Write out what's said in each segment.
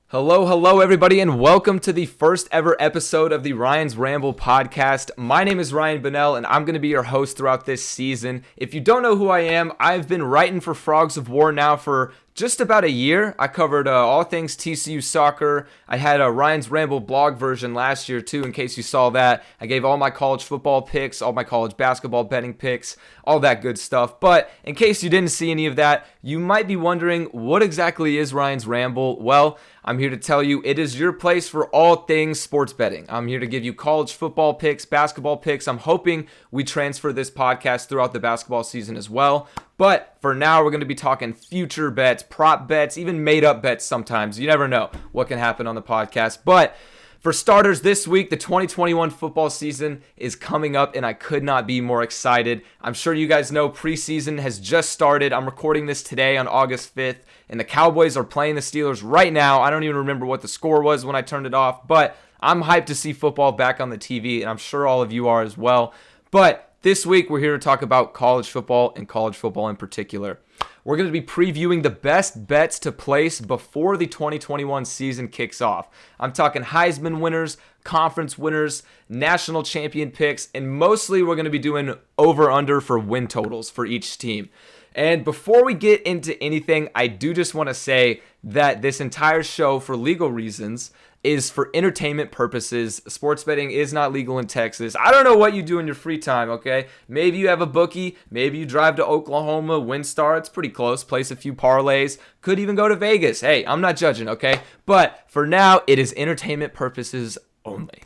Hello, everybody, and welcome to the first ever episode of the Ryan's Ramble podcast. My name is Ryan Bunnell, and I'm going to be your host throughout this season. If you don't know who I am, I've been writing for Frogs of War now for just about a year. I covered all things TCU soccer. I had a Ryan's Ramble blog version last year, too, in case you saw that. I gave all my college football picks, all my college basketball betting picks, all that good stuff. But in case you didn't see any of that, you might be wondering, what exactly is Ryan's Ramble? Well, I'm here to tell you it is your place for all things sports betting. I'm here to give you college football picks, basketball picks. I'm hoping we transfer this podcast throughout the basketball season as well. But for now, we're going to be talking future bets, prop bets, even made-up bets sometimes. You never know what can happen on the podcast. But for starters, this week, the 2021 football season is coming up, and I could not be more excited. I'm sure you guys know preseason has just started. I'm recording this today on August 5th, and the Cowboys are playing the Steelers right now. I don't even remember what the score was when I turned it off, but I'm hyped to see football back on the TV, and I'm sure all of you are as well. But this week, we're here to talk about college football and college football in particular. We're going to be previewing the best bets to place before the 2021 season kicks off. I'm talking Heisman winners, conference winners, national champion picks, and mostly we're going to be doing over-under for win totals for each team. And before we get into anything, I do just want to say that this entire show, for legal reasons, is for entertainment purposes. Sports betting is not legal in Texas. I don't know what you do in your free time, okay? Maybe you have a bookie. Maybe you drive to Oklahoma, WinStar. It's pretty close. Place a few parlays. Could even go to Vegas. Hey, I'm not judging, okay? But for now, it is entertainment purposes only.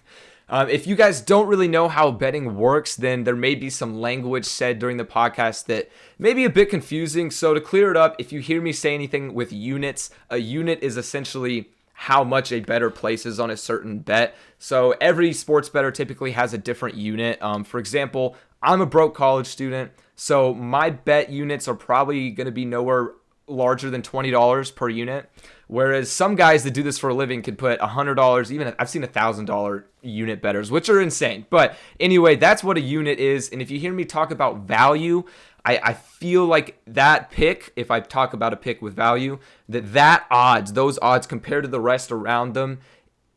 If you guys don't really know how betting works, then there may be some language said during the podcast that may be a bit confusing. So to clear it up, if you hear me say anything with units, a unit is essentially how much a bettor places on a certain bet. So every sports bettor typically has a different unit. For example, I'm a broke college student, so my bet units are probably going to be nowhere larger than $20 per unit. Whereas some guys that do this for a living could put $100, even I've seen $1,000 unit bettors, which are insane. But anyway, that's what a unit is. And if you hear me talk about value, I feel like that pick, if I talk about a pick with value, those odds compared to the rest around them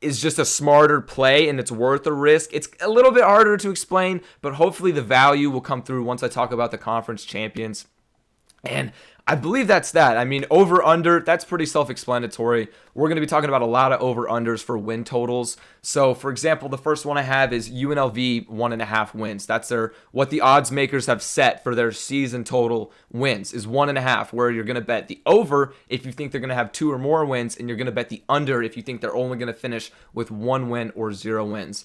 is just a smarter play and it's worth the risk. It's a little bit harder to explain, but hopefully the value will come through once I talk about the conference champions. And I believe that's that. I mean, over-under, that's pretty self-explanatory. We're going to be talking about a lot of over-unders for win totals. So, for example, the first one I have is UNLV 1.5 wins. That's what the odds makers have set for their season total wins is 1.5, where you're going to bet the over if you think they're going to have 2 or more wins, and you're going to bet the under if you think they're only going to finish with 1 win or 0 wins.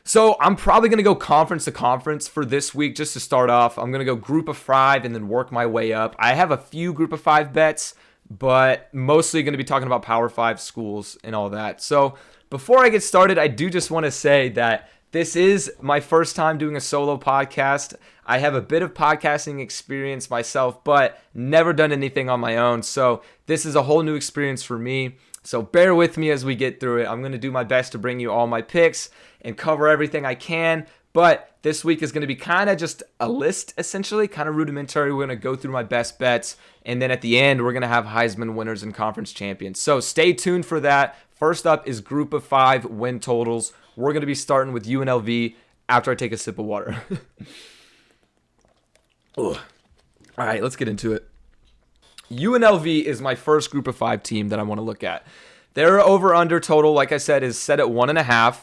So I'm probably going to go conference to conference for this week just to start off. I'm going to go group of 5 and then work my way up. I have a few group of 5 bets, but mostly going to be talking about Power 5 schools and all that. So before I get started, I do just want to say that this is my first time doing a solo podcast. I have a bit of podcasting experience myself, but never done anything on my own. So this is a whole new experience for me. So bear with me as we get through it. I'm going to do my best to bring you all my picks and cover everything I can. But this week is going to be kind of just a list, essentially, kind of rudimentary. We're going to go through my best bets. And then at the end, we're going to have Heisman winners and conference champions. So stay tuned for that. First up is group of 5 win totals. We're going to be starting with UNLV after I take a sip of water. All right, let's get into it. UNLV is my first group of 5 team that I want to look at. Their over-under total, like I said, is set at 1.5.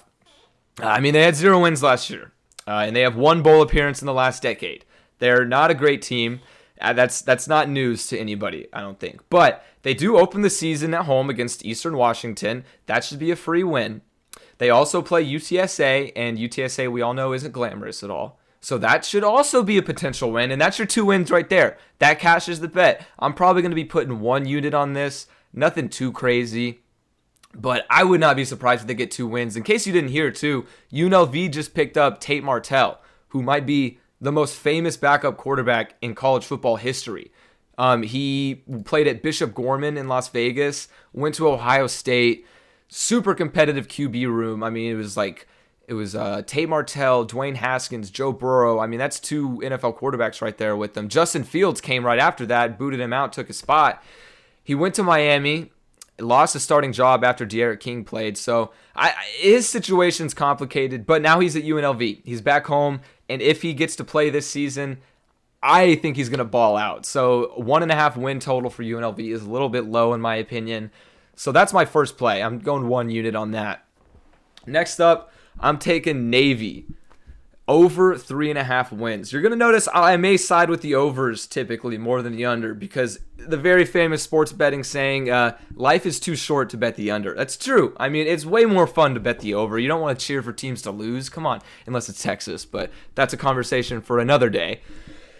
I mean, they had 0 wins last year, and they have 1 bowl appearance in the last decade. They're not a great team. That's not news to anybody, I don't think. But they do open the season at home against Eastern Washington. That should be a free win. They also play UTSA, and UTSA we all know isn't glamorous at all. So that should also be a potential win, and that's your 2 wins right there. That cashes the bet. I'm probably going to be putting 1 unit on this. Nothing too crazy, but I would not be surprised if they get 2 wins. In case you didn't hear, too, UNLV just picked up Tate Martell, who might be the most famous backup quarterback in college football history. He played at Bishop Gorman in Las Vegas, went to Ohio State, super competitive QB room. I mean, it was Tate Martell, Dwayne Haskins, Joe Burrow. I mean, that's 2 NFL quarterbacks right there with them. Justin Fields came right after that, booted him out, took a spot. He went to Miami, lost his starting job after De'Aaron King played. So his situation's complicated, but now he's at UNLV. He's back home, and if he gets to play this season, I think he's going to ball out. So 1.5 win total for UNLV is a little bit low in my opinion. So that's my first play. I'm going 1 unit on that. Next up, I'm taking Navy. Over 3.5 wins. You're going to notice I may side with the overs typically more than the under because the very famous sports betting saying, life is too short to bet the under. That's true. I mean, it's way more fun to bet the over. You don't want to cheer for teams to lose. Come on, unless it's Texas, but that's a conversation for another day.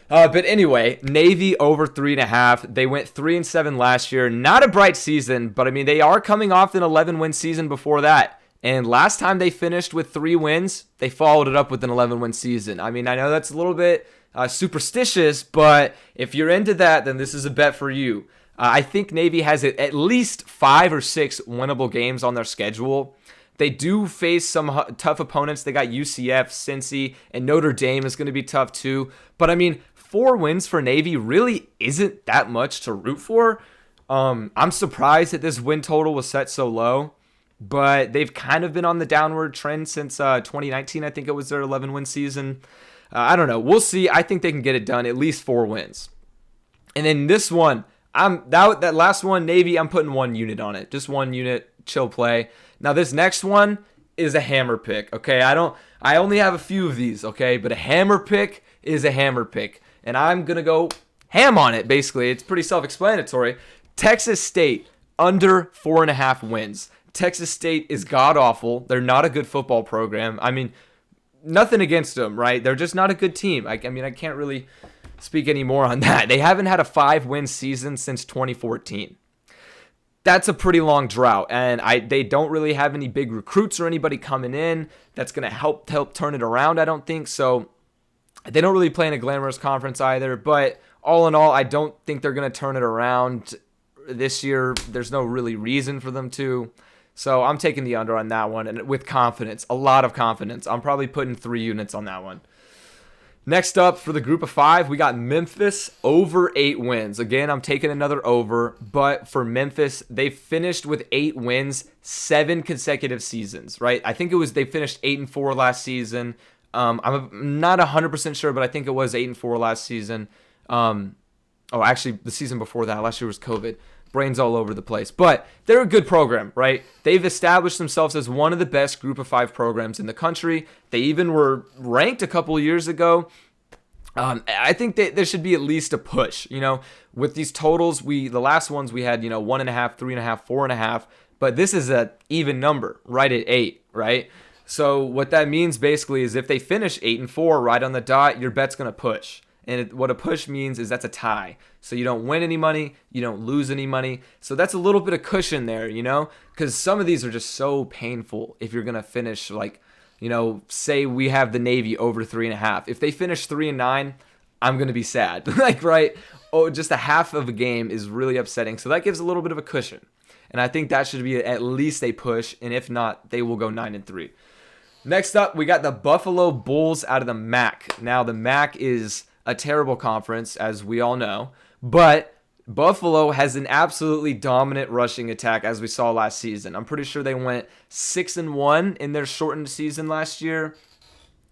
But anyway, Navy over 3.5. They went 3-7 last year. Not a bright season, but I mean, they are coming off an 11-win season before that. And last time they finished with 3 wins, they followed it up with an 11-win season. I mean, I know that's a little bit superstitious, but if you're into that, then this is a bet for you. I think Navy has at least 5 or 6 winnable games on their schedule. They do face some tough opponents. They got UCF, Cincy, and Notre Dame is going to be tough too. But I mean, 4 wins for Navy really isn't that much to root for. I'm surprised that this win total was set so low. But they've kind of been on the downward trend since 2019. I think it was their 11-win season. I don't know. We'll see. I think they can get it done. At least 4 wins. And then this one, that last one, Navy, I'm putting 1 unit on it. Just 1 unit, chill play. Now this next one is a hammer pick. Okay, I only have a few of these. Okay, but a hammer pick is a hammer pick, and I'm gonna go ham on it. Basically, it's pretty self-explanatory. Texas State under 4.5 wins. Texas State is god-awful. They're not a good football program. I mean, nothing against them, right? They're just not a good team. I mean, I can't really speak any more on that. They haven't had a 5-win season since 2014. That's a pretty long drought, and they don't really have any big recruits or anybody coming in that's going to help turn it around, I don't think. So they don't really play in a glamorous conference either, but all in all, I don't think they're going to turn it around this year. There's no really reason for them to. So I'm taking the under on that one, and with confidence, a lot of confidence. I'm probably putting 3 units on that one. Next up, for the group of 5, we got Memphis over 8 wins. Again, I'm taking another over, but for Memphis, they finished with 8 wins, 7 consecutive seasons, right? I think they finished 8-4 last season. I'm not 100% sure, but I think it was 8-4 last season. Actually, the season before that, last year was COVID. Brains all over the place, but they're a good program, right? They've established themselves as one of the best group of 5 programs in the country. They even were ranked a couple of years ago. I think that there should be at least a push, with these totals. The last ones we had, 1.5, 3.5, 4.5, but this is an even number, right at 8, right? So what that means basically is if they finish 8-4 right on the dot, your bet's going to push. And what a push means is that's a tie. So you don't win any money, you don't lose any money. So that's a little bit of cushion there, because some of these are just so painful if you're going to finish say we have the Navy over 3.5. If they finish 3-9, I'm going to be sad. Right? Oh, just a half of a game is really upsetting. So that gives a little bit of a cushion. And I think that should be at least a push. And if not, they will go 9-3. Next up, we got the Buffalo Bulls out of the MAC. Now, the MAC is a terrible conference, as we all know, but Buffalo has an absolutely dominant rushing attack, as we saw last season. I'm pretty sure they went 6-1 in their shortened season last year,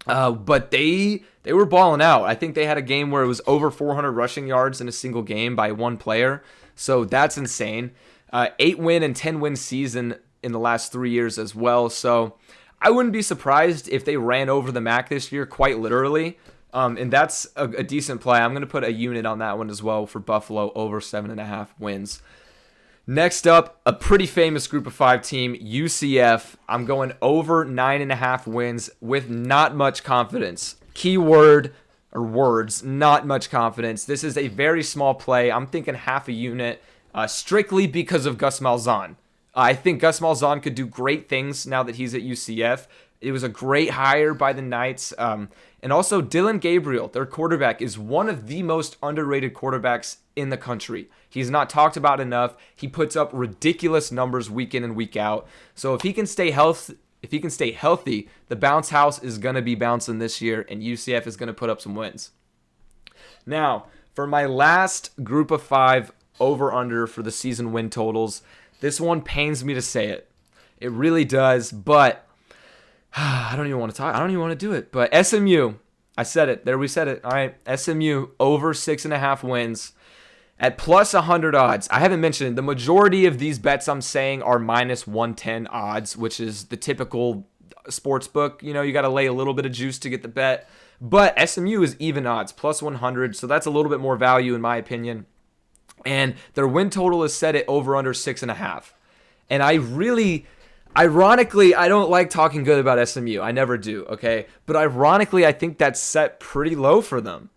but they were balling out. I think they had a game where it was over 400 rushing yards in a single game by one player, so that's insane. 8-win and 10-win season in the last 3 years as well, so I wouldn't be surprised if they ran over the MAC this year, quite literally. And that's a decent play. I'm going to put a unit on that one as well for Buffalo over 7.5 wins. Next up, a pretty famous group of 5 team, UCF. I'm going over 9.5 wins with not much confidence. Keyword or words, not much confidence. This is a very small play. I'm thinking half a unit strictly because of Gus Malzahn. I think Gus Malzahn could do great things now that he's at UCF. It was a great hire by the Knights. And also, Dylan Gabriel, their quarterback, is one of the most underrated quarterbacks in the country. He's not talked about enough. He puts up ridiculous numbers week in and week out. So if he can stay healthy, the bounce house is going to be bouncing this year, and UCF is going to put up some wins. Now, for my last group of 5 over-under for the season win totals, This one pains me to say it. It really does, but I don't even want to talk. I don't even want to do it. But SMU, I said it. There we said it. All right, SMU over 6.5 wins at plus 100 odds. I haven't mentioned it. The majority of these bets I'm saying are minus 110 odds, which is the typical sports book. You got to lay a little bit of juice to get the bet. But SMU is even odds, plus 100, so that's a little bit more value in my opinion. And their win total is set at over under 6.5. And ironically, I don't like talking good about SMU. I never do, okay? But ironically, I think that's set pretty low for them.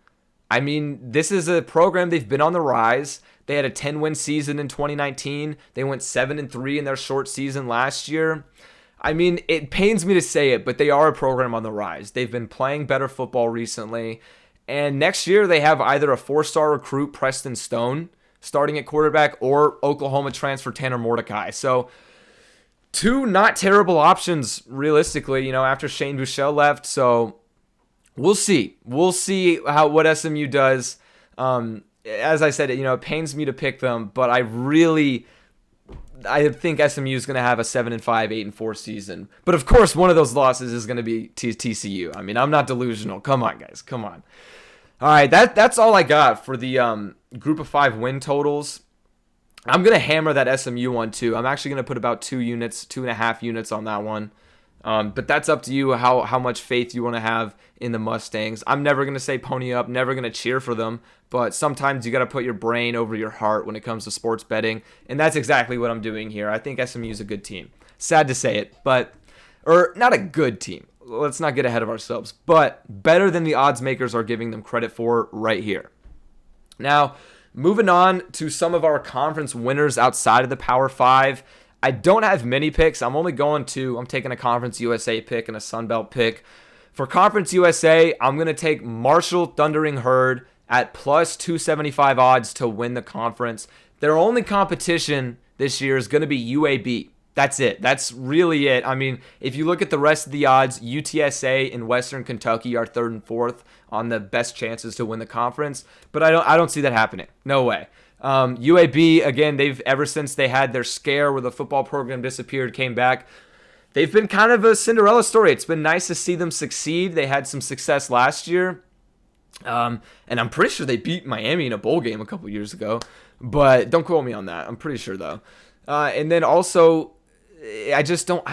I mean, this is a program, they've been on the rise. They had a 10-win season in 2019. They went 7-3 in their short season last year. I mean, it pains me to say it, but they are a program on the rise. They've been playing better football recently. And next year, they have either a 4-star recruit, Preston Stone, starting at quarterback, or Oklahoma transfer Tanner Mordecai. So, two not terrible options, realistically, after Shane Buechele left. So, we'll see. We'll see what SMU does. As I said, it pains me to pick them, but I think SMU is going to have a 7-5, 8-4 season. But of course, one of those losses is going to be TCU. I mean, I'm not delusional. Come on, guys. Come on. All right, that's all I got for the group of 5 win totals. I'm going to hammer that SMU one too. I'm actually going to put about 2.5 units on that one. But that's up to you how much faith you want to have in the Mustangs. I'm never going to say pony up, never going to cheer for them, but sometimes you got to put your brain over your heart when it comes to sports betting, and that's exactly what I'm doing here. I think SMU is a good team. Sad to say it, or not a good team. Let's not get ahead of ourselves, but better than the odds makers are giving them credit for right here. Now, moving on to some of our conference winners outside of the Power 5. I don't have many picks. I'm taking a Conference USA pick and a Sun Belt pick. For Conference USA, I'm going to take Marshall Thundering Herd at plus 275 odds to win the conference. Their only competition this year is going to be UAB. That's it. That's really it. I mean, if you look at the rest of the odds, UTSA and Western Kentucky are 3rd and 4th on the best chances to win the conference, but I don't see that happening. No way. UAB, again, they've ever since they had their scare where the football program disappeared, came back, they've been kind of a Cinderella story. It's been nice to see them succeed. They had some success last year, and I'm pretty sure they beat Miami in a bowl game a couple years ago, but don't quote me on that. I'm pretty sure though. And then also, I just don't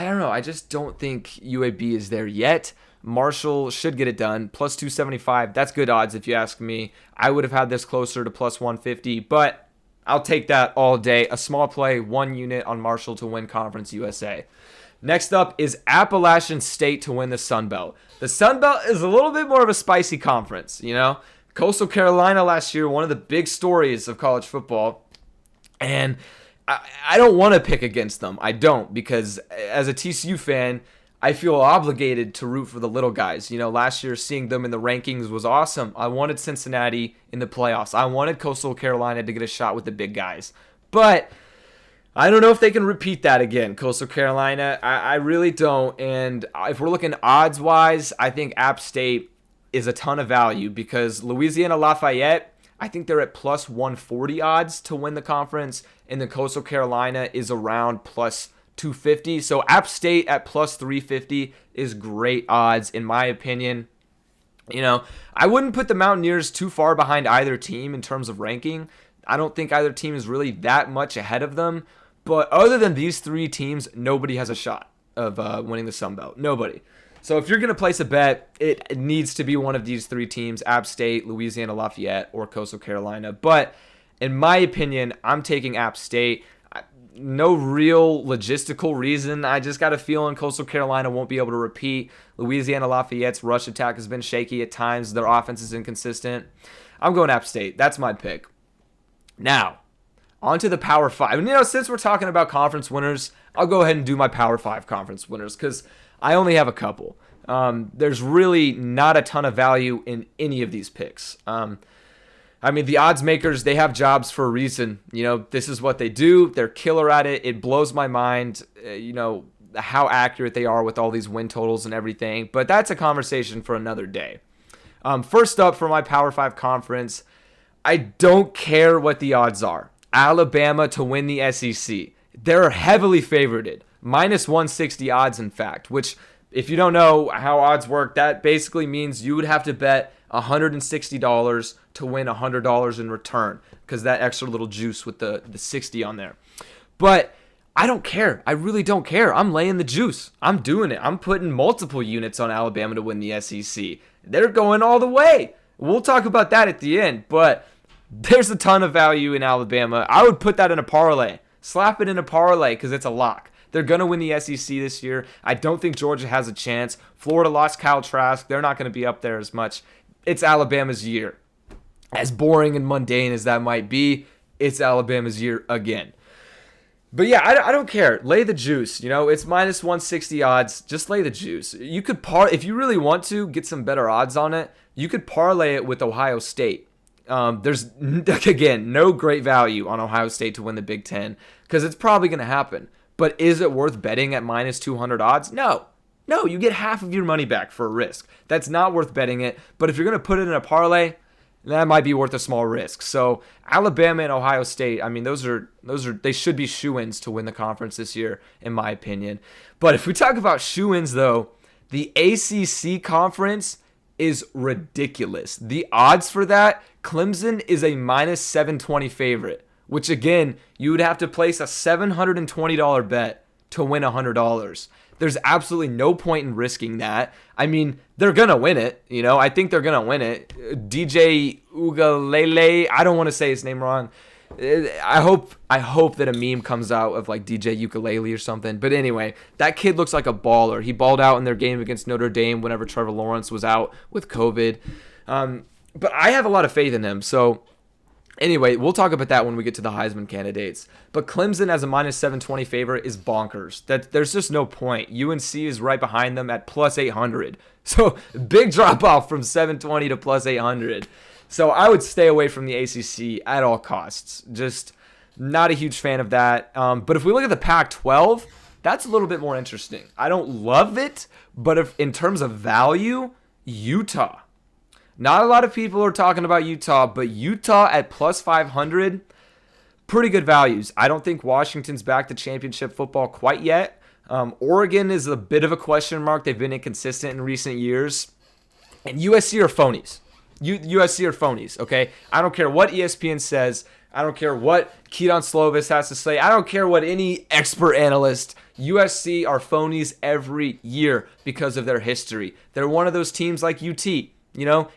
think UAB is there yet. Marshall should get it done. Plus 275. That's good odds if you ask me. I would have had this closer to plus 150, but I'll take that all day. A small play, 1 unit on Marshall to win Conference USA. Next up is Appalachian State to win the Sun Belt. The Sun Belt is a little bit more of a spicy conference, Coastal Carolina last year, one of the big stories of college football. And I don't want to pick against them. I don't, because as a TCU fan, I feel obligated to root for the little guys. Last year seeing them in the rankings was awesome. I wanted Cincinnati in the playoffs. I wanted Coastal Carolina to get a shot with the big guys. But I don't know if they can repeat that again, Coastal Carolina. I really don't. And if we're looking odds-wise, I think App State is a ton of value because Louisiana Lafayette, I think they're at plus 140 odds to win the conference, and the Coastal Carolina is around plus 250. So App State at plus 350 is great odds in my opinion. I wouldn't put the Mountaineers too far behind either team in terms of ranking. I don't think either team is really that much ahead of them. But other than these 3 teams, nobody has a shot of winning the Sun Belt. Nobody. So if you're going to place a bet, it needs to be one of these 3 teams, App State, Louisiana Lafayette, or Coastal Carolina. But in my opinion, I'm taking App State. No real logistical reason. I just got a feeling Coastal Carolina won't be able to repeat. Louisiana Lafayette's rush attack has been shaky at times. Their offense is inconsistent. I'm going App State. That's my pick. Now, on to the Power 5. And, since we're talking about conference winners, I'll go ahead and do my Power 5 conference winners because I only have a couple. There's really not a ton of value in any of these picks. The odds makers, they have jobs for a reason. This is what they do. They're killer at it. It blows my mind, how accurate they are with all these win totals and everything. But that's a conversation for another day. First up for my Power 5 conference, I don't care what the odds are. Alabama to win the SEC. they're heavily favored. Minus 160 odds, in fact, which if you don't know how odds work, that basically means you would have to bet $160 to win $100 in return because that extra little juice with the 60 on there. But I don't care. I really don't care. I'm laying the juice. I'm doing it. I'm putting multiple units on Alabama to win the SEC. They're going all the way. We'll talk about that at the end, but there's a ton of value in Alabama. I would put that in a parlay. Slap it in a parlay because it's a lock. They're going to win the SEC this year. I don't think Georgia has a chance. Florida lost Kyle Trask. They're not going to be up there as much. It's Alabama's year. As boring and mundane as that might be, it's Alabama's year again. But yeah, I don't care. Lay the juice. It's minus 160 odds. Just lay the juice. You could if you really want to get some better odds on it, you could parlay it with Ohio State. There's, again, no great value on Ohio State to win the Big Ten because it's probably going to happen. But is it worth betting at minus 200 odds? No. No, you get half of your money back for a risk. That's not worth betting it. But if you're going to put it in a parlay, that might be worth a small risk. So Alabama and Ohio State, I mean, those are they should be shoo-ins to win the conference this year, in my opinion. But if we talk about shoo-ins, though, the ACC conference is ridiculous. The odds for that, Clemson is a minus 720 favorite, which again, you would have to place a $720 bet to win $100. There's absolutely no point in risking that. I mean, they're going to win it. I think they're going to win it. DJ Ugalele, I don't want to say his name wrong. I hope that a meme comes out of like DJ Ukulele or something. But anyway, that kid looks like a baller. He balled out in their game against Notre Dame whenever Trevor Lawrence was out with COVID. But I have a lot of faith in him. So anyway, we'll talk about that when we get to the Heisman candidates. But Clemson as a minus 720 favorite is bonkers. There's just no point. UNC is right behind them at plus 800. So big drop off from 720 to plus 800. So I would stay away from the ACC at all costs. Just not a huge fan of that. But if we look at the Pac-12, that's a little bit more interesting. I don't love it, but if in terms of value, Utah. Not a lot of people are talking about Utah, but Utah at plus 500, pretty good values. I don't think Washington's back to championship football quite yet. Oregon is a bit of a question mark. They've been inconsistent in recent years. And USC are phonies. USC are phonies, okay? I don't care what ESPN says. I don't care what Keaton Slovis has to say. I don't care what any expert analyst. USC are phonies every year because of their history. They're one of those teams like UT.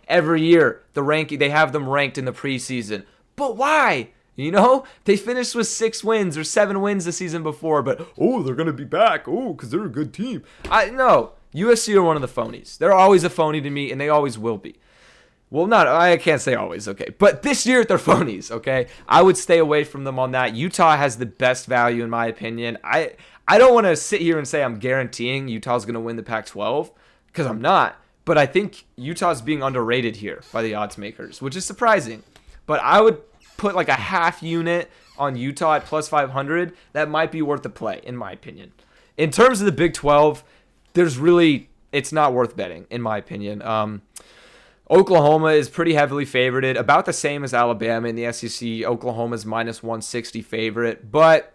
Every year they have them ranked in the preseason. But why? They finished with 6 wins or 7 wins the season before, but they're going to be back. Because they're a good team. No, USC are one of the phonies. They're always a phony to me, and they always will be. Well, I can't say always, okay. But this year, they're phonies, okay? I would stay away from them on that. Utah has the best value, in my opinion. I don't want to sit here and say I'm guaranteeing Utah's going to win the Pac-12, because I'm not. But I think Utah's being underrated here by the odds makers, which is surprising. But I would put like a half unit on Utah at plus 500. That might be worth the play, in my opinion. In terms of the Big 12, it's not worth betting, in my opinion. Oklahoma is pretty heavily favored, about the same as Alabama in the SEC. Oklahoma's minus 160 favorite. But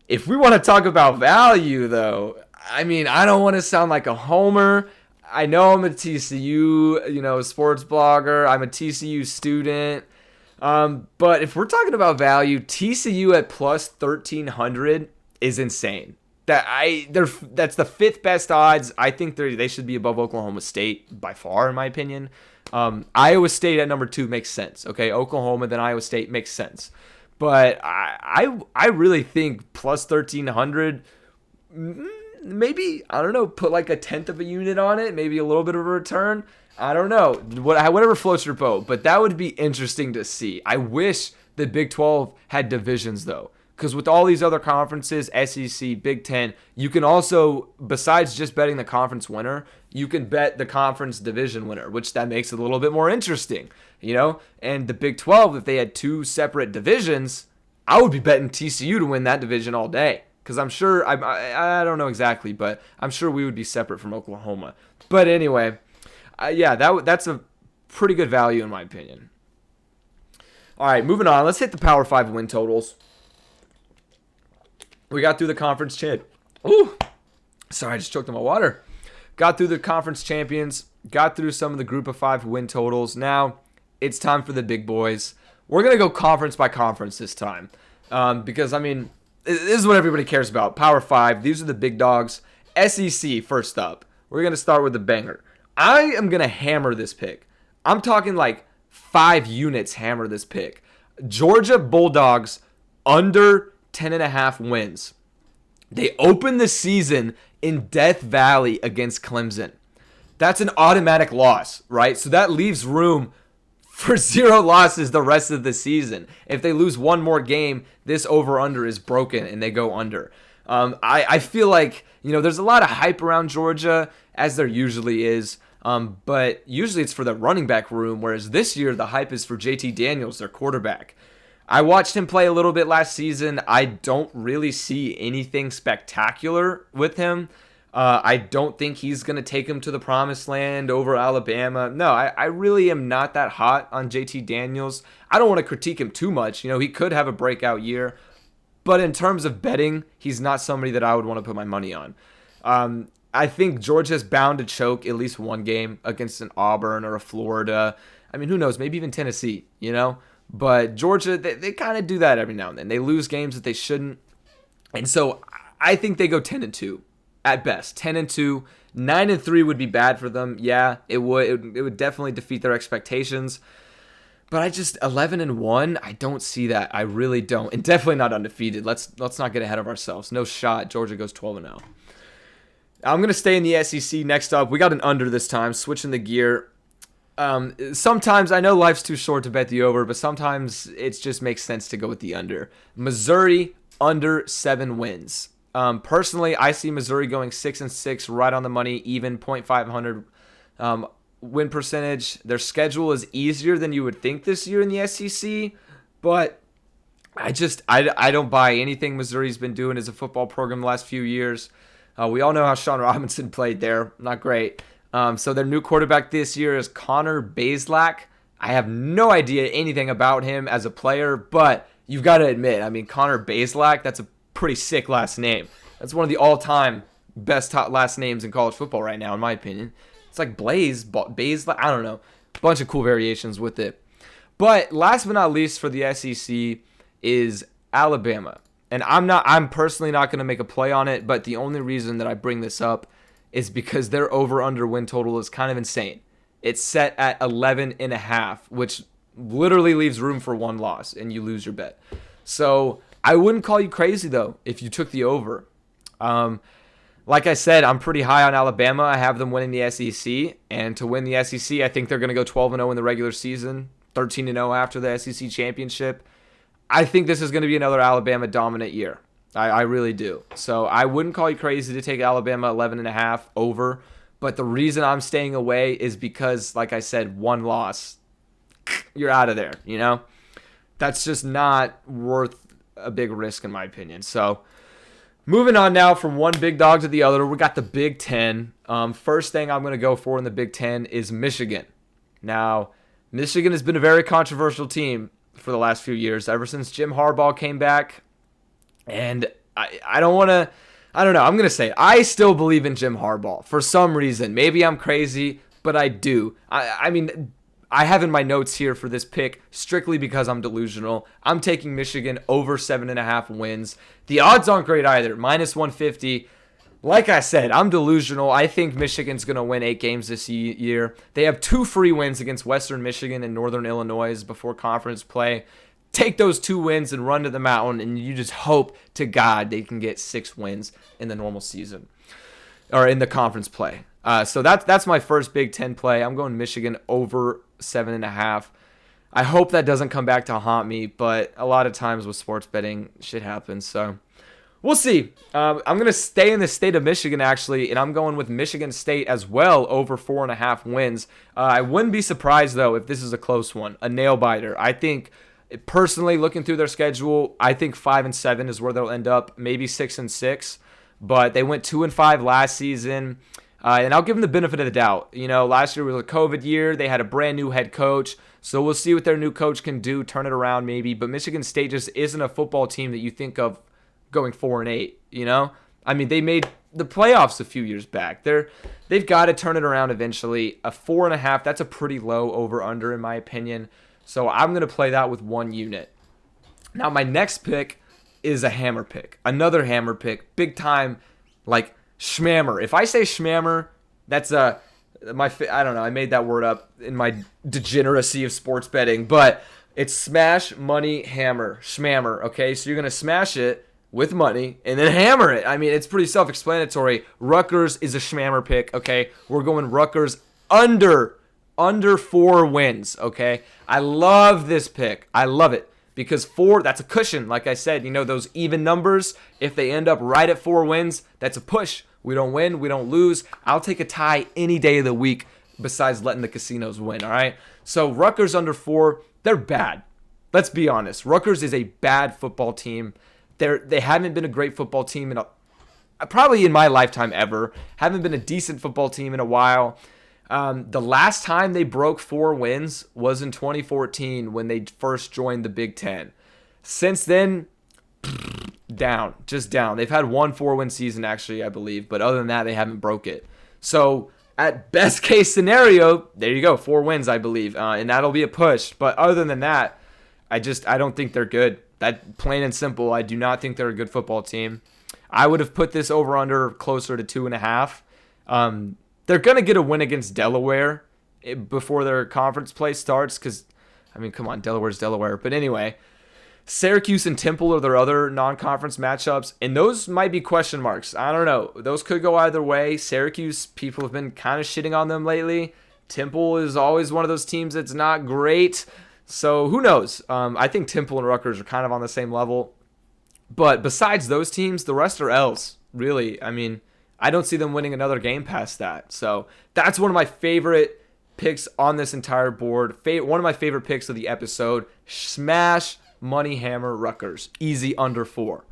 if we want to talk about value, though, I mean, I don't want to sound like a homer. I know I'm a TCU, sports blogger. I'm a TCU student. But if we're talking about value, TCU at plus 1,300 is insane. That's the 5th best odds. I think they should be above Oklahoma State by far, in my opinion. Iowa State at number 2 makes sense. Okay, Oklahoma, then Iowa State makes sense. But I really think plus 1,300, maybe, I don't know, put like a 1/10 of a unit on it, maybe a little bit of a return. I don't know, whatever floats your boat. But that would be interesting to see. I wish the Big 12 had divisions, though. Because with all these other conferences, SEC, Big Ten, you can also, besides just betting the conference winner, you can bet the conference division winner, which that makes it a little bit more interesting, And the Big 12, if they had 2 separate divisions, I would be betting TCU to win that division all day. Because I'm sure, I don't know exactly, but I'm sure we would be separate from Oklahoma. But anyway, that's a pretty good value in my opinion. All right, moving on. Let's hit the Power 5 win totals. We got through the conference Ooh, sorry, I just choked on my water. Got through the conference champions, got through some of the group of 5 win totals. Now it's time for the big boys. We're going to go conference by conference this time because, I mean, this is what everybody cares about. Power 5, these are the big dogs. SEC first up. We're going to start with the banger. I am going to hammer this pick. I'm talking like 5 units hammer this pick. Georgia Bulldogs under 10.5 wins. They opened the season in Death Valley against Clemson. That's an automatic loss, right? So that leaves room for 0 losses the rest of the season. If they lose one more game, this over-under is broken and they go under. I feel like, there's a lot of hype around Georgia, as there usually is, but usually it's for the running back room, whereas this year the hype is for JT Daniels, their quarterback. I watched him play a little bit last season. I don't really see anything spectacular with him. I don't think he's going to take him to the promised land over Alabama. No, I really am not that hot on JT Daniels. I don't want to critique him too much. He could have a breakout year. But in terms of betting, he's not somebody that I would want to put my money on. I think Georgia's bound to choke at least one game against an Auburn or a Florida. I mean, who knows? Maybe even Tennessee, But Georgia, they kind of do that every now and then. They lose games that they shouldn't. And so I think they go 10-2 at best. 10-2. 9-3 would be bad for them. Yeah, it would. It would definitely defeat their expectations. But 11-1, I don't see that. I really don't. And definitely not undefeated. Let's not get ahead of ourselves. No shot. Georgia goes 12-0. I'm going to stay in the SEC next up. We got an under this time, switching the gear. Sometimes, I know life's too short to bet the over, but sometimes it just makes sense to go with the under. Missouri, under 7 wins. Personally, I see Missouri going 6-6, right on the money, even .500 win percentage. Their schedule is easier than you would think this year in the SEC, but I don't buy anything Missouri's been doing as a football program the last few years. We all know how Sean Robinson played there. Not great. So their new quarterback this year is Connor Bazelak. I have no idea anything about him as a player, but you've got to admit, Connor Bazelak, that's a pretty sick last name. That's one of the all-time best last names in college football right now, in my opinion. It's like Bazelak, I don't know. Bunch of cool variations with it. But last but not least for the SEC is Alabama. And I'm personally not going to make a play on it, but the only reason that I bring this up is because their over-under win total is kind of insane. It's set at 11.5, which literally leaves room for 1 loss, and you lose your bet. So I wouldn't call you crazy, though, if you took the over. Like I said, I'm pretty high on Alabama. I have them winning the SEC, and to win the SEC, I think they're going to go 12-0 in the regular season, 13-0 after the SEC championship. I think this is going to be another Alabama dominant year. I really do. So I wouldn't call you crazy to take Alabama 11.5 over. But the reason I'm staying away is because, like I said, 1 loss, you're out of there, That's just not worth a big risk in my opinion. So moving on now from one big dog to the other, we got the Big Ten. First thing I'm going to go for in the Big Ten is Michigan. Now, Michigan has been a very controversial team for the last few years, ever since Jim Harbaugh came back. And I don't want to, I don't know, I'm going to say, I still believe in Jim Harbaugh for some reason. Maybe I'm crazy, but I do. I have in my notes here for this pick strictly because I'm delusional. I'm taking Michigan over 7.5 wins. The odds aren't great either, -150. Like I said, I'm delusional. I think Michigan's going to win 8 games this year. They have 2 free wins against Western Michigan and Northern Illinois before conference play. Take those 2 wins and run to the mountain, and you just hope to God they can get 6 wins in the normal season or in the conference play. So that's my first Big Ten play. I'm going Michigan over 7.5. I hope that doesn't come back to haunt me, but a lot of times with sports betting, shit happens. So we'll see. I'm going to stay in the state of Michigan, actually, and I'm going with Michigan State as well, over 4.5 wins. I wouldn't be surprised, though, if this is a close one, a nail-biter. I think, personally, looking through their schedule, I think 5-7 is where they'll end up, maybe 6-6. But they went 2-5 last season, and I'll give them the benefit of the doubt. Last year was a COVID year. They had a brand new head coach, so we'll see what their new coach can do, turn it around maybe. But Michigan State just isn't a football team that you think of going 4-8, you know? I mean, they made the playoffs a few years back. They've got to turn it around eventually. A 4.5, that's a pretty low over-under in my opinion. So I'm going to play that with 1 unit. Now, my next pick is a hammer pick. Another hammer pick. Big time, like, schmammer. If I say schmammer, that's I don't know. I made that word up in my degeneracy of sports betting. But it's smash, money, hammer. Schmammer, okay? So you're going to smash it with money and then hammer it. I mean, it's pretty self-explanatory. Rutgers is a schmammer pick, okay? We're going Rutgers under 4 wins, okay? I love this pick. I love it. Because 4, that's a cushion. Like I said, you know, those even numbers, if they end up right at 4 wins, that's a push. We don't win, we don't lose. I'll take a tie any day of the week besides letting the casinos win, all right? So Rutgers under 4, they're bad. Let's be honest. Rutgers is a bad football team. They haven't been a great football team probably in my lifetime ever. Haven't been a decent football team in a while. The last time they broke 4 wins was in 2014 when they first joined the Big Ten. Since then, down. They've had 1 4-win season, actually, I believe. But other than that, they haven't broke it. So, at best case scenario, there you go, 4 wins, I believe. And that'll be a push. But other than that, I don't think they're good. That plain and simple, I do not think they're a good football team. I would have put this over-under closer to 2.5. They're going to get a win against Delaware before their conference play starts because, I mean, come on, Delaware's Delaware. But anyway, Syracuse and Temple are their other non-conference matchups, and those might be question marks. I don't know. Those could go either way. Syracuse, people have been kind of shitting on them lately. Temple is always one of those teams that's not great. So who knows? I think Temple and Rutgers are kind of on the same level. But besides those teams, the rest are L's, really. I mean, I don't see them winning another game past that. So that's one of my favorite picks on this entire board. One of my favorite picks of the episode. Smash, money, hammer, Rutgers. Easy under 4.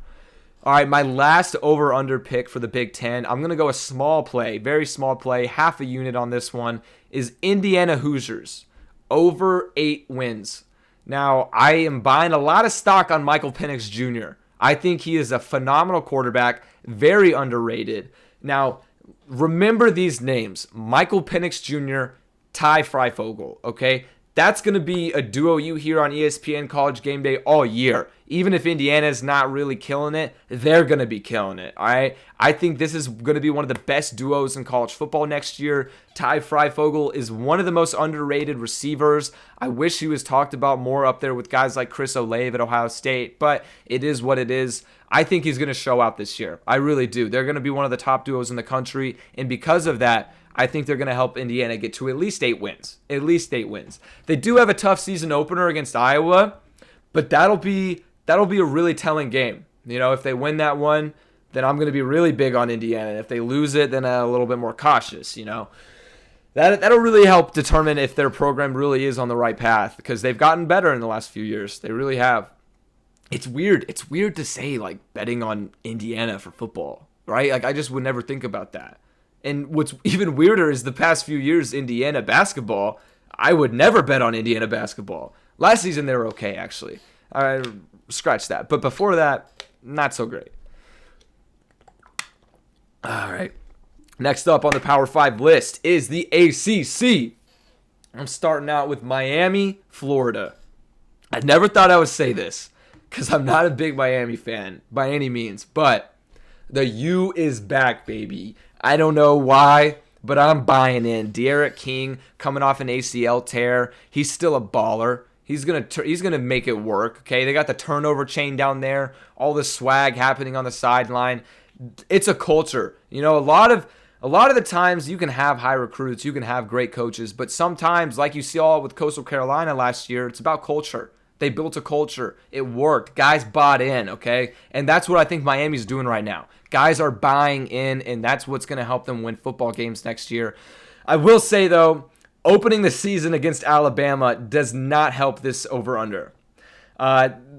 All right, my last over-under pick for the Big Ten. I'm going to go a small play, very small play, half a unit on this one, is Indiana Hoosiers. Over 8 wins. Now, I am buying a lot of stock on Michael Penix Jr. I think he is a phenomenal quarterback, very underrated. Now, remember these names. Michael Penix Jr., Ty Freifogel, okay? That's going to be a duo you hear on ESPN College Game Day all year. Even if Indiana's not really killing it, they're going to be killing it, all right? I think this is going to be one of the best duos in college football next year. Ty Freifogel is one of the most underrated receivers. I wish he was talked about more up there with guys like Chris Olave at Ohio State, but it is what it is. I think he's going to show out this year. I really do. They're going to be one of the top duos in the country, and because of that, I think they're going to help Indiana get to at least 8 wins. At least 8 wins. They do have a tough season opener against Iowa, but that'll be a really telling game. You know, if they win that one, then I'm going to be really big on Indiana. If they lose it, then a little bit more cautious, you know. That'll really help determine if their program really is on the right path because they've gotten better in the last few years. They really have. It's weird. It's weird to say, like, betting on Indiana for football, right? Like, I just would never think about that. And what's even weirder is the past few years, Indiana basketball, I would never bet on Indiana basketball. Last season, they were okay, actually. I scratched that. But before that, not so great. All right. Next up on the Power 5 list is the ACC. I'm starting out with Miami, Florida. I never thought I would say this because I'm not a big Miami fan by any means, but the U is back, baby. I don't know why, but I'm buying in. De'Aaron King coming off an ACL tear. He's still a baller. He's gonna make it work. Okay, they got the turnover chain down there. All the swag happening on the sideline. It's a culture. You know, a lot of the times you can have high recruits, you can have great coaches, but sometimes, like you saw with Coastal Carolina last year, it's about culture. They built a culture. It worked. Guys bought in, okay? And that's what I think Miami's doing right now. Guys are buying in, and that's what's going to help them win football games next year. I will say, though, opening the season against Alabama does not help this over-under.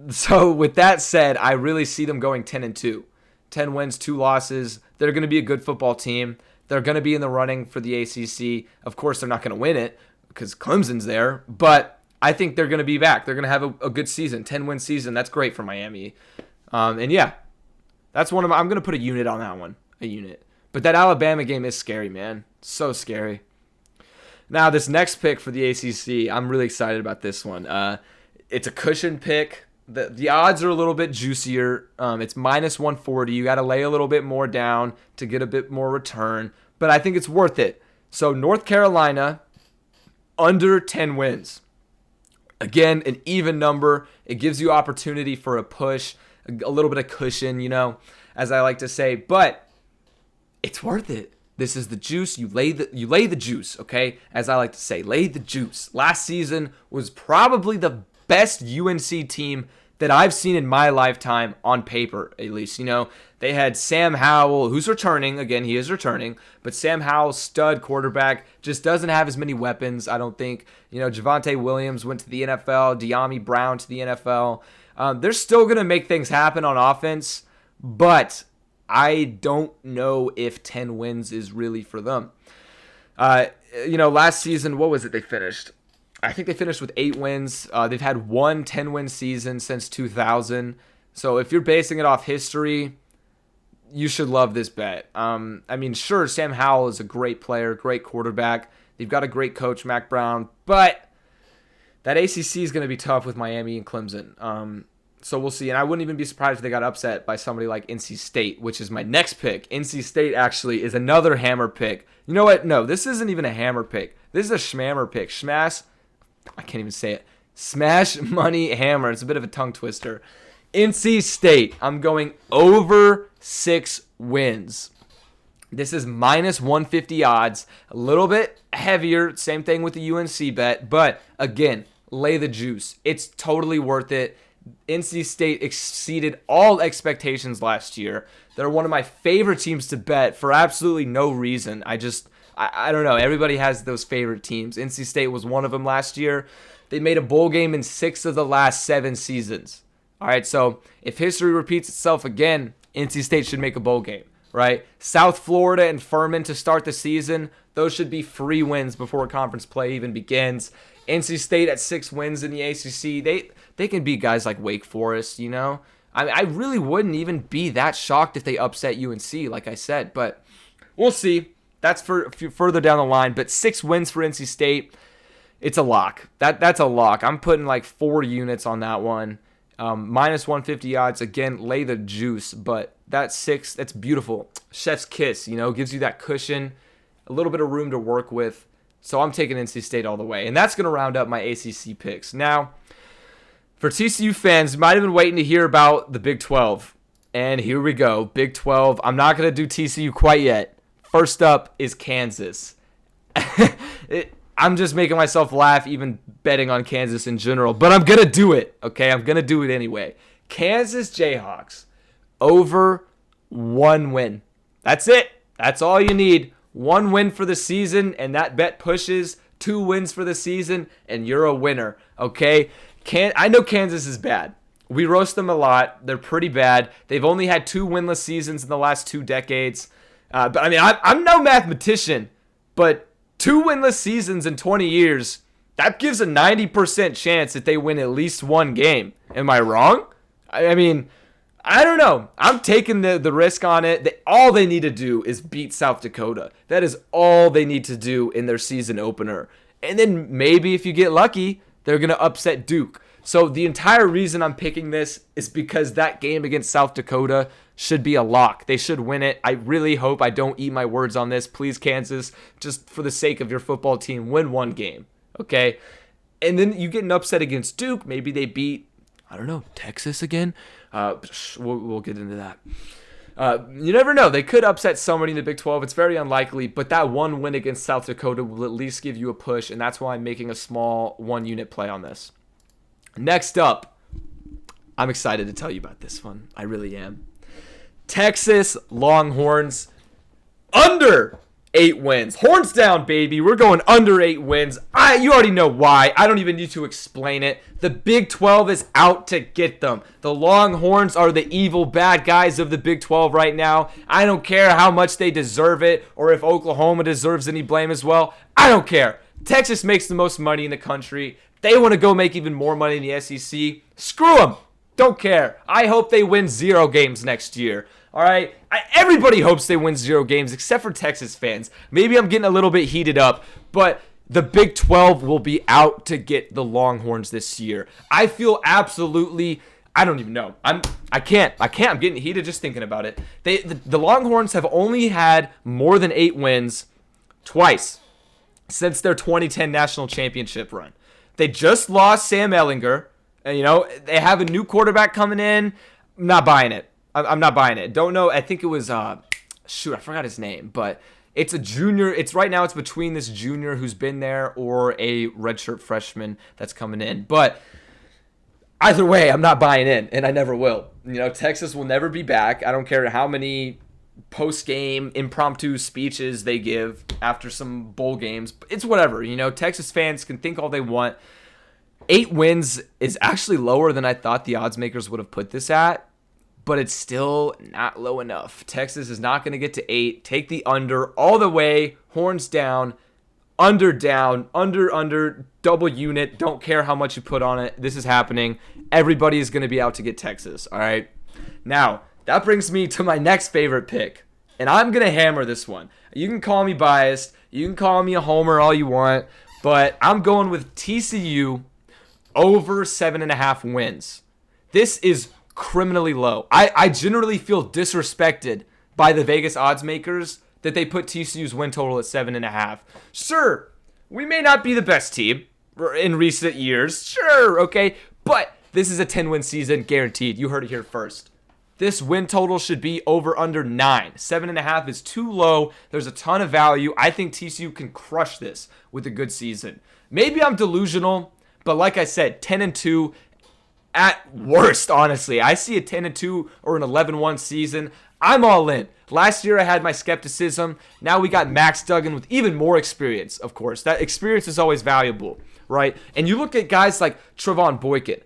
So with that said, I really see them going 10-2. 10 wins, 2 losses. They're going to be a good football team. They're going to be in the running for the ACC. Of course, they're not going to win it because Clemson's there, but I think they're going to be back. They're going to have a good season, 10-win season. That's great for Miami. And yeah, That's one of my, I'm going to put a unit on that one. A unit. But that Alabama game is scary, man. So scary. Now, this next pick for the ACC, I'm really excited about this one. It's a cushion pick. The odds are a little bit juicier. It's minus 140. You got to lay a little bit more down to get a bit more return. But I think it's worth it. So North Carolina, under 10 wins. Again, an even number. It gives you opportunity for a push, a little bit of cushion, as I like to say. But it's worth it. This is the juice. You lay the juice, okay? As I like to say, lay the juice. Last season was probably the best UNC team that I've seen in my lifetime, on paper at least. They had Sam Howell, who's returning. Again, he is returning. But Sam Howell, stud quarterback, just doesn't have as many weapons, I don't think. Javonte Williams went to the NFL. De'Ami Brown to the NFL. They're still going to make things happen on offense. But I don't know if 10 wins is really for them. Last season, what was it they finished? I think they finished with 8 wins. They've had one 10-win season since 2000. So if you're basing it off history, you should love this bet. Sure, Sam Howell is a great player, great quarterback. They've got a great coach, Mac Brown. But that ACC is going to be tough with Miami and Clemson. So we'll see. And I wouldn't even be surprised if they got upset by somebody like NC State, which is my next pick. NC State actually is another hammer pick. You know what? No, this isn't even a hammer pick. This is a schmammer pick. I can't even say it. Smash money hammer. It's a bit of a tongue twister. NC State. I'm going over 6 wins. This is minus 150 odds. A little bit heavier. Same thing with the UNC bet. But again, lay the juice. It's totally worth it. NC State exceeded all expectations last year. They're one of my favorite teams to bet for absolutely no reason. I don't know. Everybody has those favorite teams. NC State was one of them last year. They made a bowl game in 6 of the last 7 seasons. All right, so if history repeats itself again, NC State should make a bowl game, right? South Florida and Furman to start the season, those should be free wins before conference play even begins. NC State at 6 wins in the ACC, they can beat guys like Wake Forest, I really wouldn't even be that shocked if they upset UNC, like I said, but we'll see. That's for further down the line, but 6 wins for NC State, it's a lock. That's a lock. I'm putting like 4 units on that one. Minus 150 odds. Again, lay the juice, but that 6, that's beautiful. Chef's kiss, gives you that cushion, a little bit of room to work with. So I'm taking NC State all the way, and that's going to round up my ACC picks. Now, for TCU fans, you might have been waiting to hear about the Big 12, and here we go. Big 12. I'm not going to do TCU quite yet. First up is Kansas. I'm just making myself laugh even betting on Kansas in general, but I'm going to do it, okay? I'm going to do it anyway. Kansas Jayhawks, over 1 win. That's it. That's all you need. 1 win for the season, and that bet pushes 2 wins for the season, and you're a winner, okay? I know Kansas is bad. We roast them a lot. They're pretty bad. They've only had 2 winless seasons in the last 2 decades. But I'm no mathematician, but 2 winless seasons in 20 years, that gives a 90% chance that they win at least 1 game. Am I wrong? I don't know. I'm taking the risk on it. All they need to do is beat South Dakota. That is all they need to do in their season opener. And then maybe if you get lucky, they're going to upset Duke. So the entire reason I'm picking this is because that game against South Dakota should be a lock. They should win it. I really hope I don't eat my words on this. Please, Kansas, just for the sake of your football team, win 1 game, okay? And then you get an upset against Duke. Maybe they beat, Texas again. We'll get into that. You never know. They could upset somebody in the Big 12. It's very unlikely, but that 1 win against South Dakota will at least give you a push, and that's why I'm making a small 1-unit play on this. Next up, I'm excited to tell you about this one. I really am. Texas Longhorns, under 8 wins. Horns down, baby. We're going under 8 wins. You already know why. I don't even need to explain it. The Big 12 is out to get them. The Longhorns are the evil bad guys of the Big 12 right now. I don't care how much they deserve it or if Oklahoma deserves any blame as well. I don't care. Texas makes the most money in the country. They want to go make even more money in the SEC. Screw them. Don't care. I hope they win 0 games next year. All right? Everybody hopes they win 0 games except for Texas fans. Maybe I'm getting a little bit heated up, but the Big 12 will be out to get the Longhorns this year. I feel absolutely, I don't even know. I can't. I'm getting heated just thinking about it. The Longhorns have only had more than 8 wins twice since their 2010 national championship run. They just lost Sam Ehlinger. They have a new quarterback coming in. I'm not buying it. I'm not buying it. Don't know. I think it was, I forgot his name. But it's a junior. Right now it's between this junior who's been there or a redshirt freshman that's coming in. But either way, I'm not buying in, and I never will. Texas will never be back. I don't care how many post-game impromptu speeches they give after some bowl games. It's whatever. Texas fans can think all they want. 8 wins is actually lower than I thought the odds makers would have put this at, but it's still not low enough. Texas is not going to get to 8. Take the under all the way, horns down, under, double unit. Don't care how much you put on it. This is happening. Everybody is going to be out to get Texas, all right? Now, that brings me to my next favorite pick, and I'm going to hammer this one. You can call me biased. You can call me a homer all you want, but I'm going with TCU over 7.5 wins. This is criminally low. I generally feel disrespected by the Vegas odds makers that they put TCU's win total at 7.5. Sure, we may not be the best team in recent years. Sure, okay, but this is a 10-win season guaranteed. You heard it here first. This win total should be over under 9. 7.5 is too low. There's a ton of value. I think TCU can crush this with a good season. Maybe I'm delusional, but like I said, 10-2 at worst, honestly. I see a 10-2 or an 11-1 season. I'm all in. Last year I had my skepticism. Now we got Max Duggan with even more experience, of course. That experience is always valuable, right? And you look at guys like Trevon Boykin.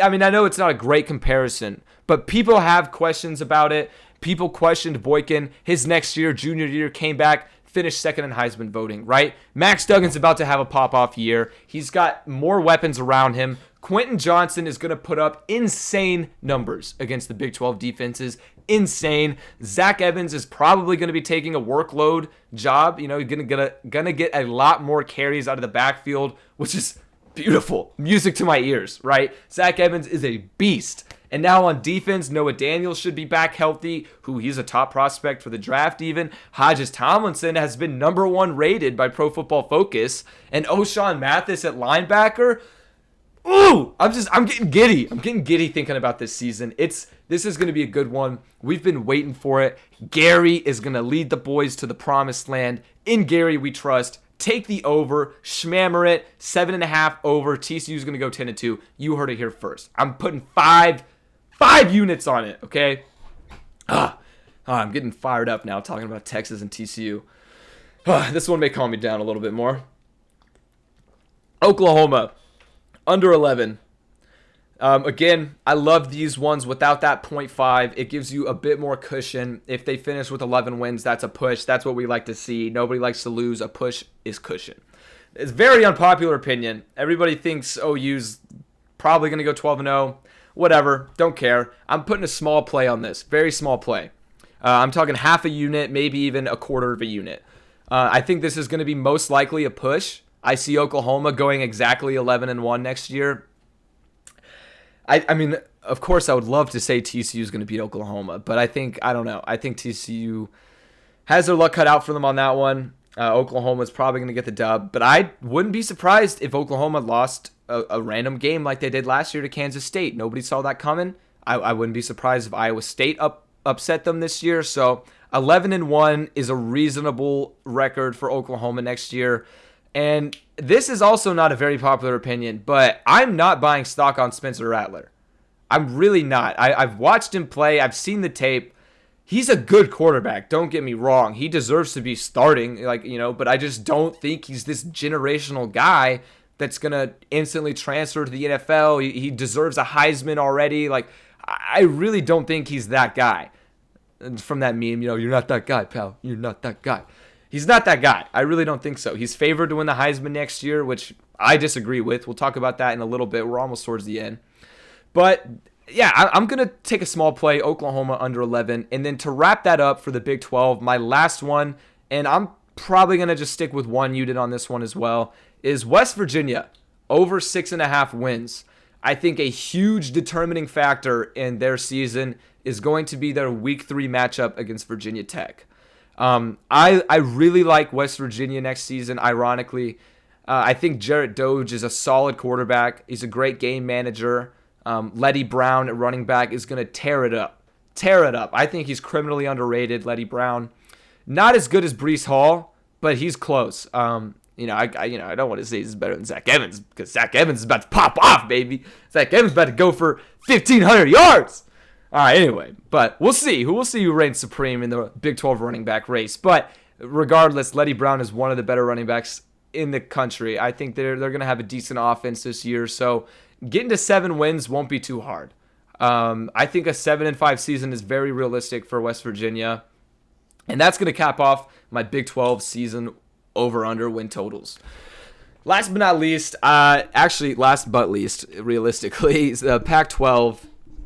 I know it's not a great comparison, but people have questions about it. People questioned Boykin. His next year, junior year, came back, finished second in Heisman voting, right? Max Duggan's about to have a pop-off year. He's got more weapons around him. Quentin Johnson is going to put up insane numbers against the Big 12 defenses. Insane. Zach Evans is probably going to be taking a workload job. He's going to get a lot more carries out of the backfield, which is beautiful. Music to my ears, right? Zach Evans is a beast. And now on defense, Noah Daniels should be back healthy, he's a top prospect for the draft even. Hodges Tomlinson has been number 1 rated by Pro Football Focus. And O'Shawn Mathis at linebacker. Ooh, I'm getting giddy. I'm getting giddy thinking about this season. This is going to be a good one. We've been waiting for it. Gary is going to lead the boys to the promised land. In Gary we trust. Take the over, schmammer it, 7.5 over. TCU's going to go 10-2. You heard it here first. I'm putting 5 units on it, okay? I'm getting fired up now talking about Texas and TCU. This one may calm me down a little bit more. Oklahoma, under 11. Again, I love these ones without that 0.5. It gives you a bit more cushion. If they finish with 11 wins, that's a push. That's what we like to see. Nobody likes to lose. A push is cushion. It's a very unpopular opinion. Everybody thinks OU's probably going to go 12-0. Whatever. Don't care. I'm putting a small play on this. Very small play. I'm talking half a unit, maybe even a quarter of a unit. I think this is going to be most likely a push. I see Oklahoma going exactly 11-1 next year. I mean, of course, I would love to say TCU is going to beat Oklahoma, but I don't know. I think TCU has their luck cut out for them on that one. Oklahoma is probably going to get the dub, but I wouldn't be surprised if Oklahoma lost a random game like they did last year to Kansas State. Nobody saw that coming. I wouldn't be surprised if Iowa State upset them this year. So 11-1 is a reasonable record for Oklahoma next year. And this is also not a very popular opinion, but I'm not buying stock on Spencer Rattler. I'm really not. I've watched him play. I've seen the tape. He's a good quarterback. Don't get me wrong. He deserves to be starting, but I just don't think he's this generational guy that's going to instantly transfer to the NFL. He deserves a Heisman already. I really don't think he's that guy. And from that meme, you're not that guy, pal. You're not that guy. He's not that guy. I really don't think so. He's favored to win the Heisman next year, which I disagree with. We'll talk about that in a little bit. We're almost towards the end. But Yeah, I'm going to take a small play, Oklahoma under 11. And then to wrap that up for the Big 12, my last one, and I'm probably going to just stick with one unit on this one as well, is West Virginia over 6.5 wins. I think a huge determining factor in their season is going to be their Week 3 matchup against Virginia Tech. I really like West Virginia next season, ironically. I think Jarrett Doge is a solid quarterback. He's a great game manager. Letty Brown at running back is going to tear it up. Tear it up. I think he's criminally underrated, Letty Brown. Not as good as Breece Hall, but he's close. I don't want to say he's better than Zach Evans because Zach Evans is about to pop off, baby. Zach Evans is about to go for 1,500 yards. All right, anyway, but we'll see. We'll see who reigns supreme in the Big 12 running back race. But regardless, Letty Brown is one of the better running backs in the country. I think they're going to have a decent offense this year, so getting to 7 wins won't be too hard. I think a 7-5 season is very realistic for West Virginia, and that's going to cap off my Big 12 season over/under win totals. Last but not least, realistically, is the Pac-12,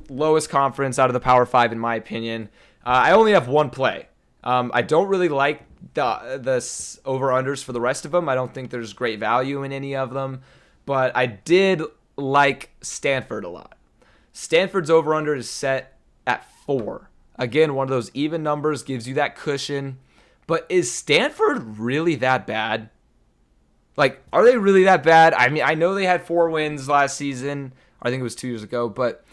lowest conference out of the Power 5 in my opinion. I only have one play. I don't really like the over-unders for the rest of them. I don't think there's great value in any of them, but I did like Stanford a lot. Stanford's over-under is set at 4. Again, one of those even numbers gives you that cushion. But is Stanford really that bad? Like, are they really that bad? I mean, I know they had 4 wins last season. I think it was 2 years ago. But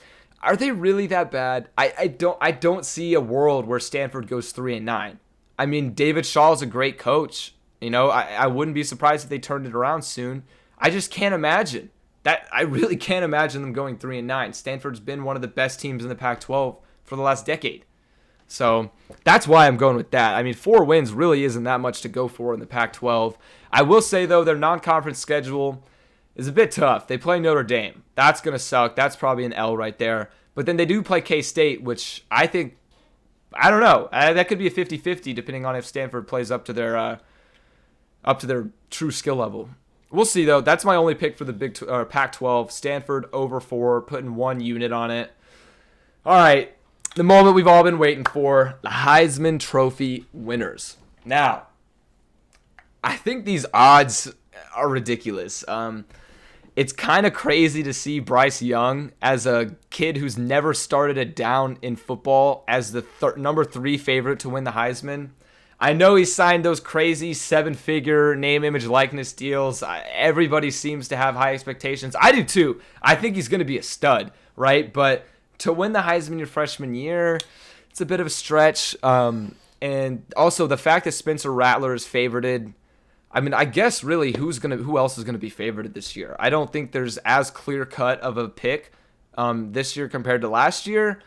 are they really that bad? I don't see a world where Stanford goes 3-9. I mean, David Shaw is a great coach. I wouldn't be surprised if they turned it around soon. I just can't imagine. I really can't imagine them going 3-9. Stanford's been one of the best teams in the Pac-12 for the last decade. So that's why I'm going with that. I mean, 4 wins really isn't that much to go for in the Pac-12. I will say, though, their non-conference schedule is a bit tough. They play Notre Dame. That's going to suck. That's probably an L right there. But then they do play K-State, which I think, I don't know. That could be a 50-50 depending on if Stanford plays up to their true skill level. We'll see, though. That's my only pick for the Pac-12. Stanford over 4, putting 1 unit on it. All right. The moment we've all been waiting for, the Heisman Trophy winners. Now, I think these odds are ridiculous. It's kind of crazy to see Bryce Young as a kid who's never started a down in football as the number 3 favorite to win the Heisman. I know he signed those crazy 7-figure name, image, likeness deals. Everybody seems to have high expectations. I do too. I think he's going to be a stud, right? But to win the Heisman your freshman year, it's a bit of a stretch. And also the fact that Spencer Rattler is favorited. I mean, I guess really who else is gonna be favorited this year? I don't think there's as clear cut of a pick this year compared to last year.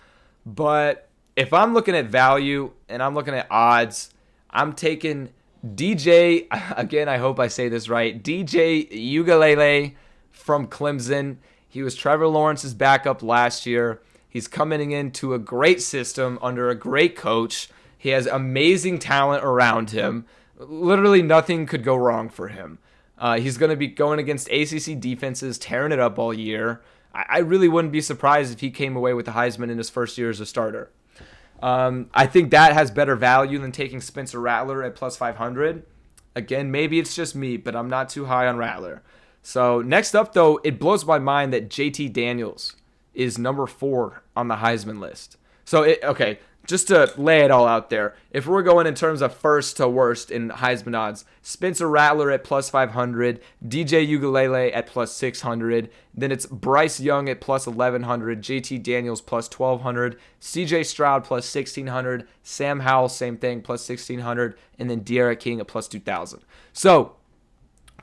But if I'm looking at value and I'm looking at odds, I'm taking DJ. Again, I hope I say this right. DJ Uiagalelei from Clemson. He was Trevor Lawrence's backup last year. He's coming into a great system under a great coach. He has amazing talent around him. Literally nothing could go wrong for him. He's going to be going against ACC defenses, tearing it up all year. I really wouldn't be surprised if he came away with the Heisman in his first year as a starter. I think that has better value than taking Spencer Rattler at plus 500. Again, maybe it's just me, but I'm not too high on Rattler. So next up, though, it blows my mind that JT Daniels is number 4 on the Heisman list. So, just to lay it all out there, if we're going in terms of first to worst in Heisman odds, Spencer Rattler at plus 500, DJ Uiagalelei at plus 600, then it's Bryce Young at plus 1100, JT Daniels plus 1200, CJ Stroud plus 1600, Sam Howell, same thing, plus 1600, and then De'Ara King at plus 2000. So,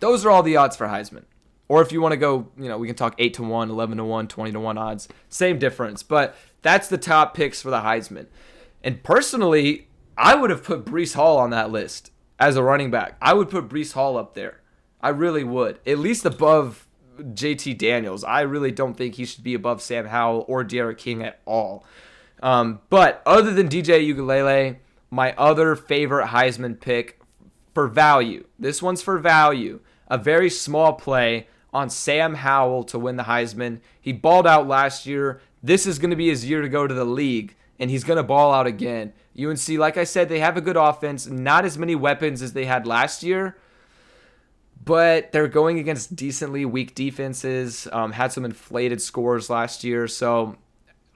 those are all the odds for Heisman. Or if you want to go, we can talk 8-1, 11-1, 20-1 odds. Same difference. But that's the top picks for the Heisman. And personally, I would have put Breece Hall on that list as a running back. I would put Breece Hall up there. I really would. At least above JT Daniels. I really don't think he should be above Sam Howell or De'Ara King at all. But other than DJ Uiagalelei, my other favorite Heisman pick for value. This one's for value. A very small play on Sam Howell to win the Heisman. He balled out last year. this is going to be his year to go to the league, and he's going to ball out again. UNC, like I said, they have a good offense, not as many weapons as they had last year, but they're going against decently weak defenses, had some inflated scores last year. So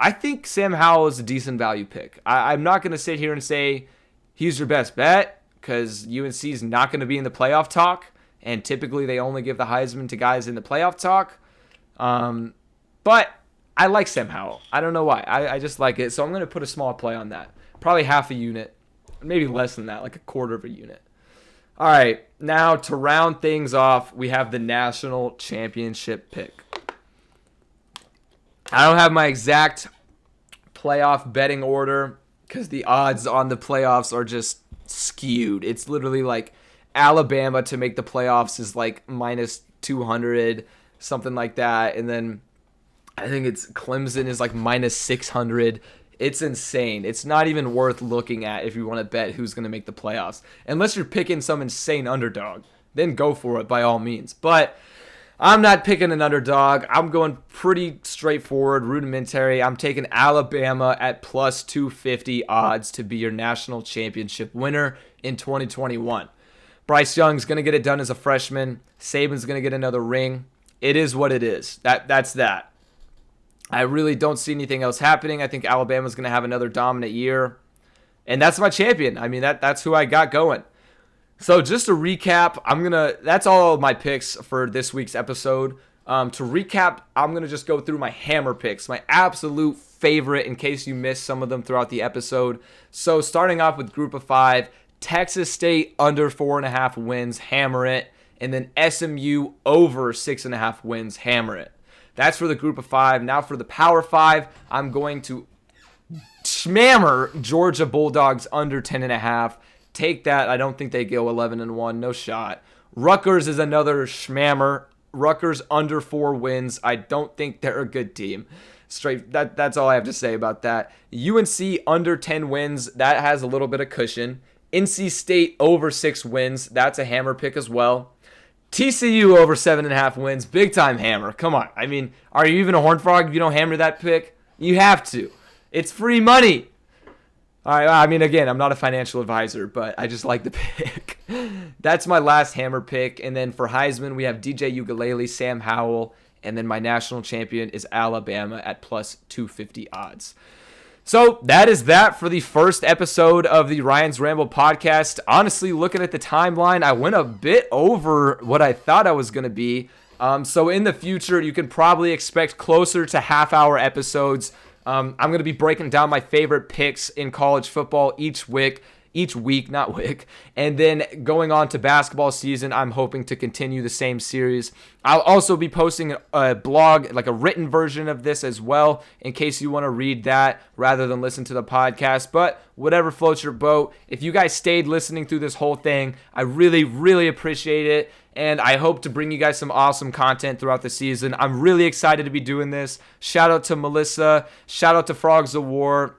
I think Sam Howell is a decent value pick. I'm not going to sit here and say he's your best bet because UNC is not going to be in the playoff talk, and typically they only give the Heisman to guys in the playoff talk. But I like Sam Howell. I don't know why. I just like it. So I'm going to put a small play on that. Probably half a unit, maybe less than that, like a quarter of a unit. All right, now to round things off, we have the national championship pick. I don't have my exact playoff betting order because the odds on the playoffs are just skewed. It's literally like Alabama to make the playoffs is like minus 200, something like that. And then I think it's Clemson is like minus 600. It's insane. It's not even worth looking at if you want to bet who's going to make the playoffs. Unless you're picking some insane underdog, then go for it by all means. But I'm not picking an underdog. I'm going pretty straightforward, rudimentary. I'm taking Alabama at plus 250 odds to be your national championship winner in 2021. Bryce Young's going to get it done as a freshman. Saban's going to get another ring. It is what it is. That's that. I really don't see anything else happening. I think Alabama's going to have another dominant year. And that's my champion. I mean, that's who I got going. So just to recap, that's all of my picks for this week's episode. To recap, I'm going to just go through my hammer picks, my absolute favorite in case you missed some of them throughout the episode. So starting off with Group of 5, Texas State under 4.5 wins, hammer it. And then SMU over 6.5 wins, hammer it. That's for the Group of 5. Now for the Power 5, I'm going to smammer Georgia Bulldogs under 10.5. Take that. I don't think they go 11-1. No shot. Rutgers is another smammer. Rutgers under 4 wins. I don't think they're a good team. Straight. That's all I have to say about that. UNC under 10 wins. That has a little bit of cushion. NC State over 6 wins. That's a hammer pick as well. TCU over 7.5 wins. Big time hammer. Come on. I mean, are you even a Horned Frog if you don't hammer that pick? You have to. It's free money. All right. I mean, again, I'm not a financial advisor, but I just like the pick. That's my last hammer pick. And then for Heisman, we have DJ Ugalele, Sam Howell, and then my national champion is Alabama at plus 250 odds. So that is that for the first episode of the Ryan's Ramble podcast. Honestly, looking at the timeline, I went a bit over what I thought I was going to be. So in the future, you can probably expect closer to half-hour episodes. I'm going to be breaking down my favorite picks in college football each week, and then going on to basketball season, I'm hoping to continue the same series. I'll also be posting a blog, like a written version of this as well, in case you want to read that rather than listen to the podcast. But whatever floats your boat, if you guys stayed listening through this whole thing, I really, really appreciate it. And I hope to bring you guys some awesome content throughout the season. I'm really excited to be doing this. Shout out to Melissa. Shout out to Frogs of War.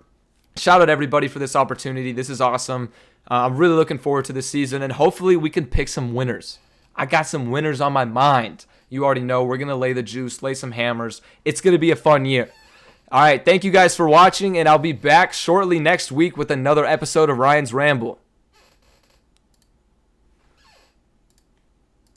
Shout out everybody for this opportunity. This is awesome. I'm really looking forward to this season, and hopefully we can pick some winners. I got some winners on my mind. You already know we're going to lay the juice, lay some hammers. It's going to be a fun year. All right, thank you guys for watching, and I'll be back shortly next week with another episode of Ryan's Ramble.